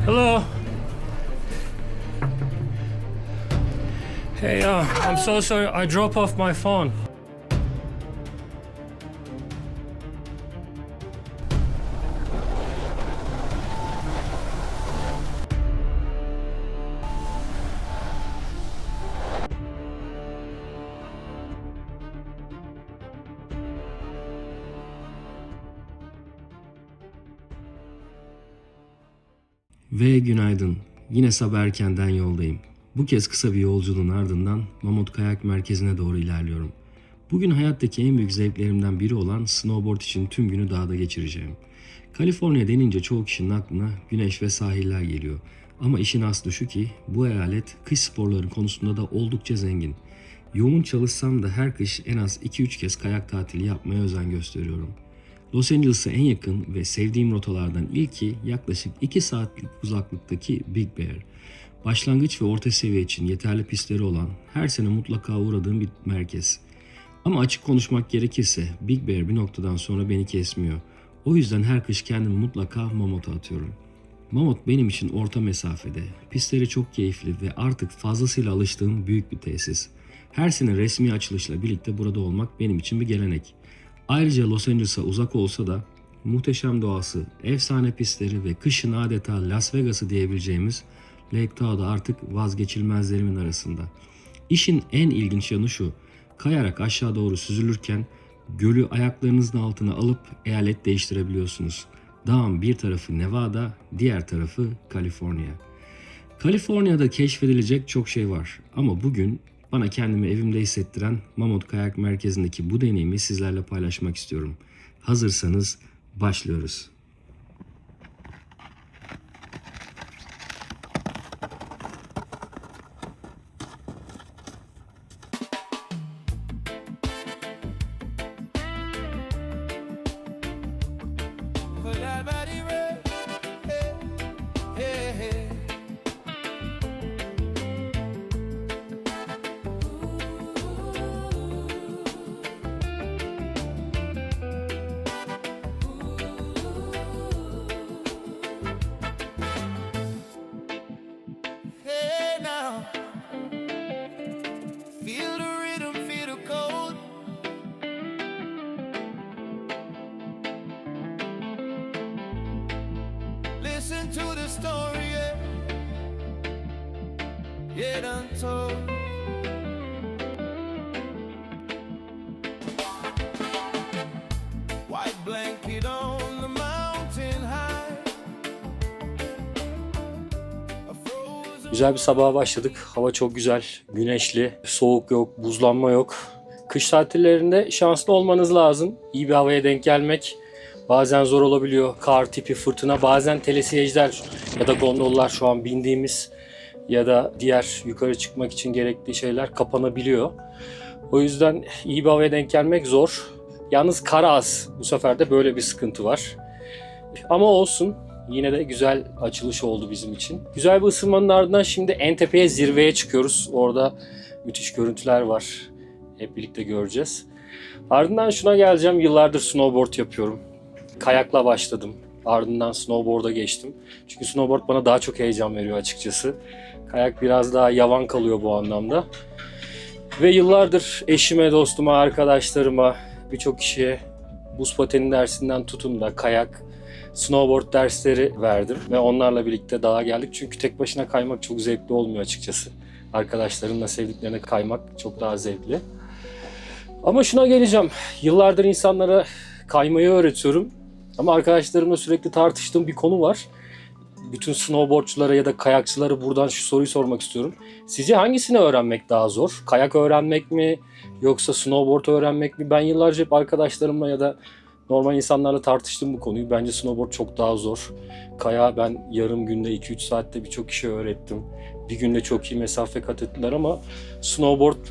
Hello. Hey, I'm so sorry. I dropped off my phone. Ve günaydın. Yine sabah erkenden yoldayım. Bu kez kısa bir yolculuğun ardından Mammoth Kayak merkezine doğru ilerliyorum. Bugün hayattaki en büyük zevklerimden biri olan snowboard için tüm günü dağda geçireceğim. Kaliforniya denince çoğu kişinin aklına güneş ve sahiller geliyor. Ama işin aslı şu ki bu eyalet kış sporları konusunda da oldukça zengin. Yoğun çalışsam da her kış en az 2-3 kez kayak tatili yapmaya özen gösteriyorum. Los Angeles'a en yakın ve sevdiğim rotalardan ilki yaklaşık 2 saatlik uzaklıktaki Big Bear. Başlangıç ve orta seviye için yeterli pistleri olan, her sene mutlaka uğradığım bir merkez. Ama açık konuşmak gerekirse Big Bear bir noktadan sonra beni kesmiyor. O yüzden her kış kendimi mutlaka Mammoth'a atıyorum. Mammoth benim için orta mesafede, pistleri çok keyifli ve artık fazlasıyla alıştığım büyük bir tesis. Her sene resmi açılışla birlikte burada olmak benim için bir gelenek. Ayrıca Los Angeles'a uzak olsa da muhteşem doğası, efsane pistleri ve kışın adeta Las Vegas'ı diyebileceğimiz Lake Tahoe'da artık vazgeçilmezlerimin arasında. İşin en ilginç yanı şu, kayarak aşağı doğru süzülürken gölü ayaklarınızın altına alıp eyalet değiştirebiliyorsunuz. Dağın bir tarafı Nevada, diğer tarafı Kaliforniya. Kaliforniya'da keşfedilecek çok şey var ama bugün bana kendimi evimde hissettiren Mammoth Kayak merkezindeki bu deneyimi sizlerle paylaşmak istiyorum. Hazırsanız başlıyoruz. Listen to the story, yet untold. White blanket on the mountain high. Güzel bir sabaha başladık. Hava çok güzel, güneşli, soğuk yok, buzlanma yok. Kış tatillerinde şanslı olmanız lazım. İyi bir havaya denk gelmek bazen zor olabiliyor. Kar tipi fırtına, bazen telesiyejler ya da gondollar şu an bindiğimiz ya da diğer yukarı çıkmak için gerekli şeyler kapanabiliyor. O yüzden iyi bir havaya denk gelmek zor. Yalnız kar az. Bu sefer de böyle bir sıkıntı var. Ama olsun. Yine de güzel açılış oldu bizim için. Güzel bir ısınmanın ardından şimdi en tepeye zirveye çıkıyoruz. Orada müthiş görüntüler var. Hep birlikte göreceğiz. Ardından şuna geleceğim. Yıllardır snowboard yapıyorum. Kayakla başladım. Ardından snowboard'a geçtim. Çünkü snowboard bana daha çok heyecan veriyor açıkçası. Kayak biraz daha yavan kalıyor bu anlamda. Ve yıllardır eşime, dostuma, arkadaşlarıma, birçok kişiye buz pateni dersinden tutun da kayak, snowboard dersleri verdim. Ve onlarla birlikte dağa geldik. Çünkü tek başına kaymak çok zevkli olmuyor açıkçası. Arkadaşlarımla, sevdiklerine kaymak çok daha zevkli. Ama şuna geleceğim. Yıllardır insanlara kaymayı öğretiyorum. Ama arkadaşlarımla sürekli tartıştığım bir konu var. Bütün snowboardçulara ya da kayakçılara buradan şu soruyu sormak istiyorum. Sizce hangisini öğrenmek daha zor? Kayak öğrenmek mi? Yoksa snowboard öğrenmek mi? Ben yıllarca hep arkadaşlarımla ya da normal insanlarla tartıştım bu konuyu. Bence snowboard çok daha zor. Kayağı ben yarım günde 2-3 saatte birçok kişiye öğrettim. Bir günde çok iyi mesafe kat ettiler ama snowboard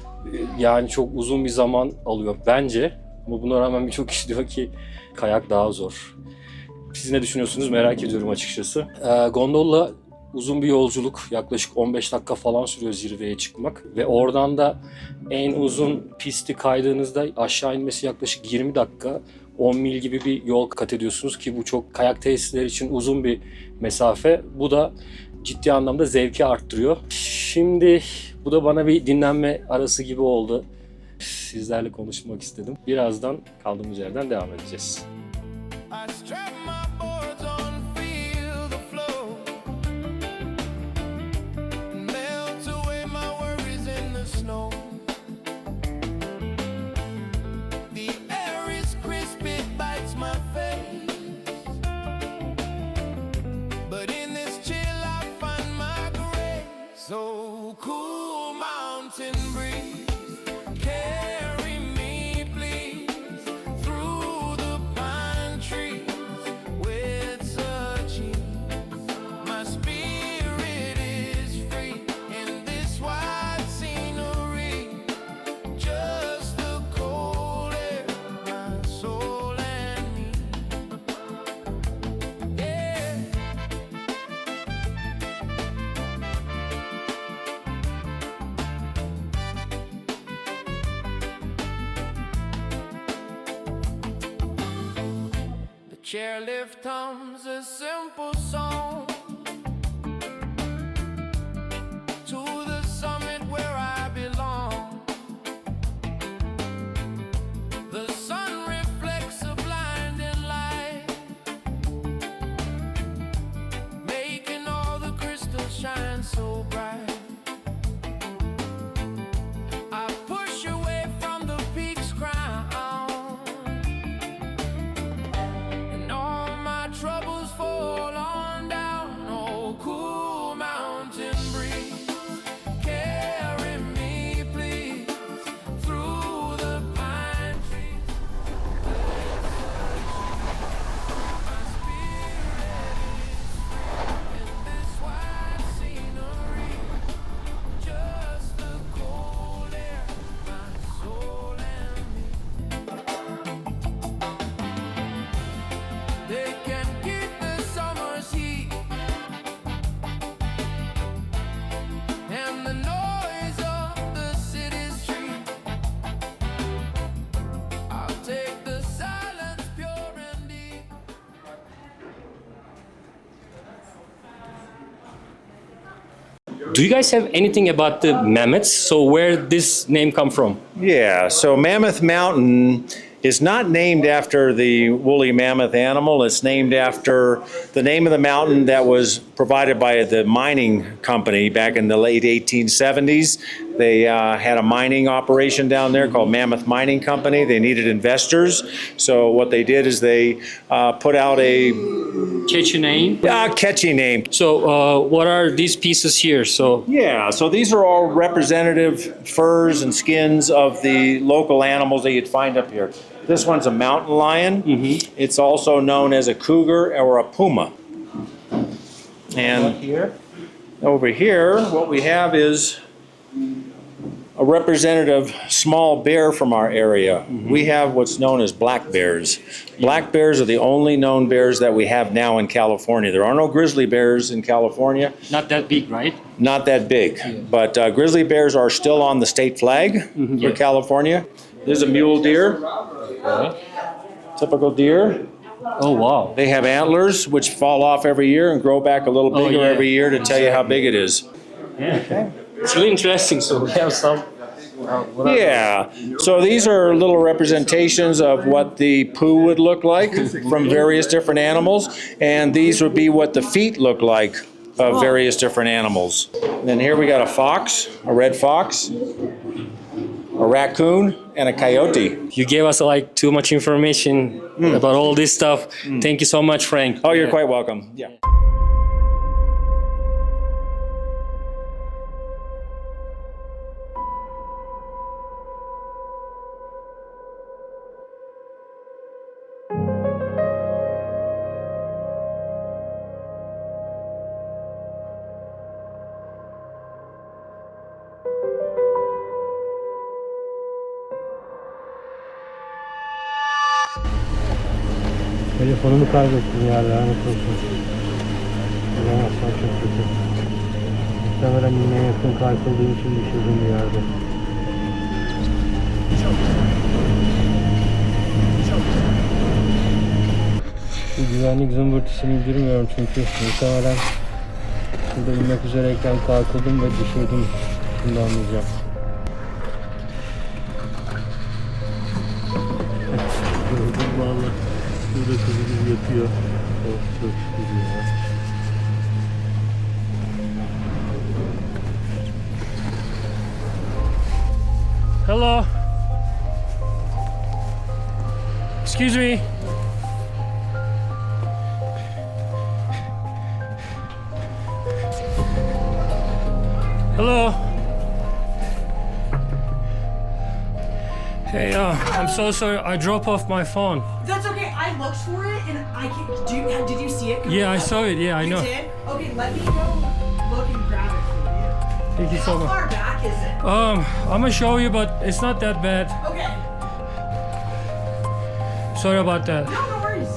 yani çok uzun bir zaman alıyor bence. Ama buna rağmen birçok kişi diyor ki kayak daha zor. Siz ne düşünüyorsunuz merak ediyorum açıkçası. Gondolla uzun bir yolculuk. Yaklaşık 15 dakika falan sürüyor zirveye çıkmak. Ve oradan da en uzun pisti kaydığınızda aşağı inmesi yaklaşık 20 dakika. 10 mil gibi bir yol kat ediyorsunuz ki bu çok kayak tesisleri için uzun bir mesafe. Bu da ciddi anlamda zevki arttırıyor. Şimdi bu da bana bir dinlenme arası gibi oldu. Sizlerle konuşmak istedim. Birazdan kaldığımız yerden devam edeceğiz. I strap my boards on, feel the flow, melt away my worries in the snow. The air is crisp, it bites my face, but in this chill I find my grace. So cool mountain breeze, carry me please through the pine trees with such ease. My spirit is free in this wide scenery, just the cold air, my soul and me. Yeah. The chairlift hums a simple song to the summit where I belong. The sun reflects a blinding light, making all the crystals shine so bright. I push away from the peak's crown, and all my troubles fall on down. Oh, cool mountain breeze, carry me please through the pine trees. My spirit is free in this wide scenery, just the cold air, my soul and me. They can keep the summer's heat and the noise of the city street. I'll take the silence pure and deep. Do you guys have anything about the mammoths? So where this name come from? Yeah, so Mammoth Mountain is not named after the woolly mammoth animal. It's named after the name of the mountain that was provided by the mining company back in the late 1870s. They had a mining operation down there called Mammoth Mining Company. They needed investors. So what they did is they put out a Catchy name. catchy name. So what are these pieces here? So Yeah, so these are all representative furs and skins of the local animals that you'd find up here. This one's a mountain lion. It's also known as a cougar or a puma. And over here, what we have is a representative small bear from our area. We have what's known as black bears. Black bears are the only known bears that we have now in California. There are no grizzly bears in California. not that big, right? Not that big, but grizzly bears are still on the state flag for California. There's a mule deer, typical deer. Oh wow. They have antlers which fall off every year and grow back a little bigger yeah. every year to tell you how big it is. It's really interesting. So we have some. What are Yeah, so these are little representations of what the poo would look like from various different animals, and these would be what the feet look like of various different animals. And then here we got a fox, a red fox, a raccoon, and a coyote. You gave us like too much information about all this stuff. Thank you so much, Frank. Oh, you're quite welcome. Yeah. Telefonumu kaybettim ya, lanet olsun. Bulamazsam çok kötü. Muhtemelen yine yakın kayboldığım için düşürdüm bir yerde. Bu güvenlik zımbırtısını indirmiyorum çünkü muhtemelen şurada inmek üzereyken kalkıldım ve düşürdüm. Şimdi anlayacağım. Gördüm valla. Şurada kızımız yatıyor. Oh, çok şükür ya. Hello. Excuse me. Hello. Hey, I'm so sorry. I dropped off my phone. That's okay. I looked for it and I can. Did you see it? Yeah, I saw it. Yeah, I You know. did? Okay, let me go look and grab it for you. Thank you so How much. far back is it? I'm gonna show you, but it's not that bad. Okay. Sorry about that. No, no worries.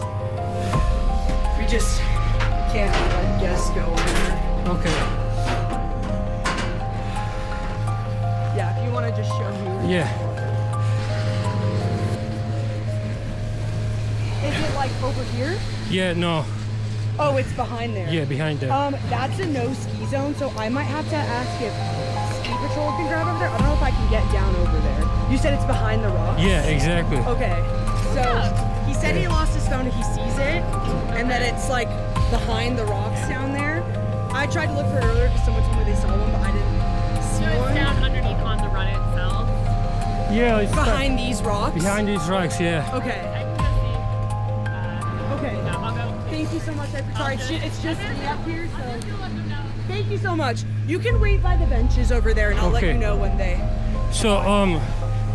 We just can't let guests go over there. Okay. Yeah, if you want to just show me. Yeah. Is it like over here? Yeah. No. Oh, it's behind there. Yeah, behind there. That's a no ski zone, so I might have to ask if ski patrol can grab over there. I don't know if I can get down over there. You said it's behind the rock? Yeah, exactly. Okay, so he said he lost his phone if he sees it, and that it's like behind the rocks down there. I tried to look for it earlier because someone told me they saw one, but I didn't see So it's one. down underneath on the run itself. Yeah, it's Behind these rocks? behind these rocks. Yeah. Okay, I can go see. okay. Yeah, I'll go. Thank you so much. Sorry, it's just me up here, so. Thank you so much. You can wait by the benches over there, and I'll let Okay. you know when they. So,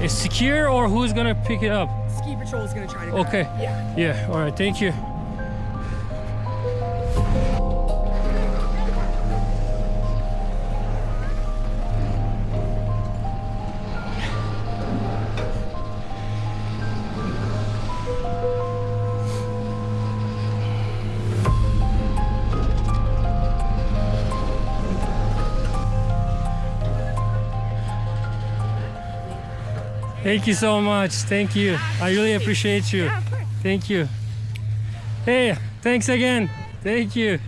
is secure or who's gonna pick it up? Ski patrol is gonna try to. Grab Okay. it. Yeah. Yeah. All right. Thank you. Thank you so much. Thank you. I really appreciate you. Thank you. Hey, thanks again. Thank you.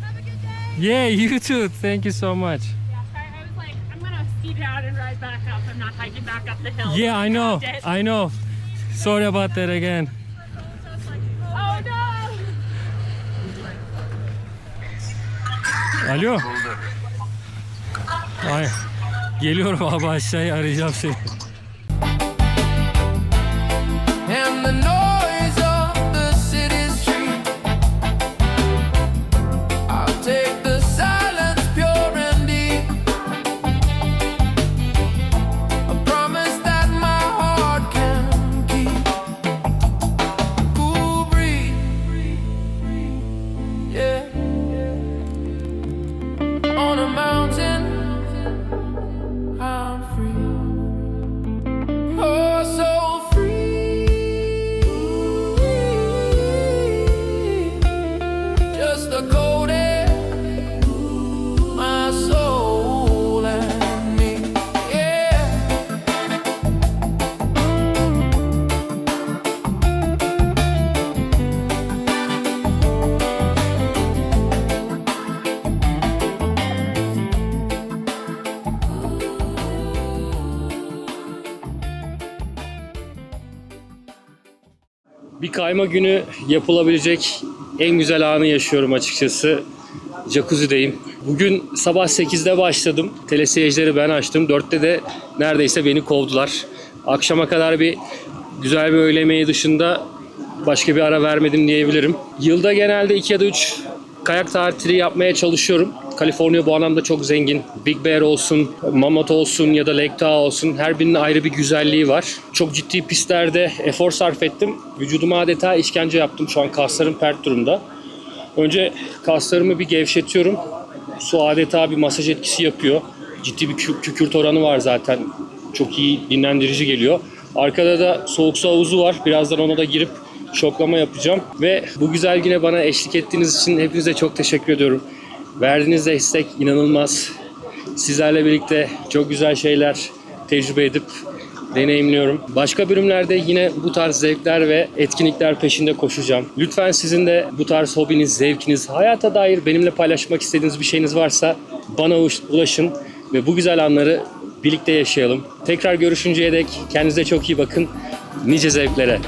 Have a good day. Yeah, you too. Thank you so much. Yeah, sorry, I was like, I'm gonna ski down and ride back up. I'm not hiking back up the hill. Yeah, I know. Grabbed it. I know. Sorry about that again. So it's like, oh no. Alo. Ay. Geliyorum abi, aşağıya arayacağım seni. And the noise of the city street. I'll take the silence pure and deep. A promise that my heart can keep. Cool breeze, yeah. On a mountain, I'm free. Oh, so free. Just the cold air, my soul and me. Yeah. Bir kayma günü yapılabilecek en güzel anı yaşıyorum açıkçası. Jacuzzi'deyim. Bugün sabah 8'de başladım. Teleseyircileri ben açtım. 4'te de neredeyse beni kovdular. Akşama kadar bir güzel bir öğle yemeği dışında başka bir ara vermedim diyebilirim. Yılda genelde 2 ya da 3 kayak tatili yapmaya çalışıyorum. Kaliforniya bu anlamda çok zengin. Big Bear olsun, Mammoth olsun ya da Lake Tahoe olsun, her birinin ayrı bir güzelliği var. Çok ciddi pistlerde efor sarf ettim. Vücuduma adeta işkence yaptım. Şu an kaslarım pert durumda. Önce kaslarımı bir gevşetiyorum. Su adeta bir masaj etkisi yapıyor. Ciddi bir kükürt oranı var zaten. Çok iyi dinlendirici geliyor. Arkada da soğuk su havuzu var. Birazdan ona da girip şoklama yapacağım. Ve bu güzel güne bana eşlik ettiğiniz için hepinize çok teşekkür ediyorum. Verdiğiniz destek inanılmaz. Sizlerle birlikte çok güzel şeyler tecrübe edip deneyimliyorum. Başka bölümlerde yine bu tarz zevkler ve etkinlikler peşinde koşacağım. Lütfen sizin de bu tarz hobiniz, zevkiniz, hayata dair benimle paylaşmak istediğiniz bir şeyiniz varsa bana ulaşın ve bu güzel anları birlikte yaşayalım. Tekrar görüşünceye dek kendinize çok iyi bakın. Nice zevklere.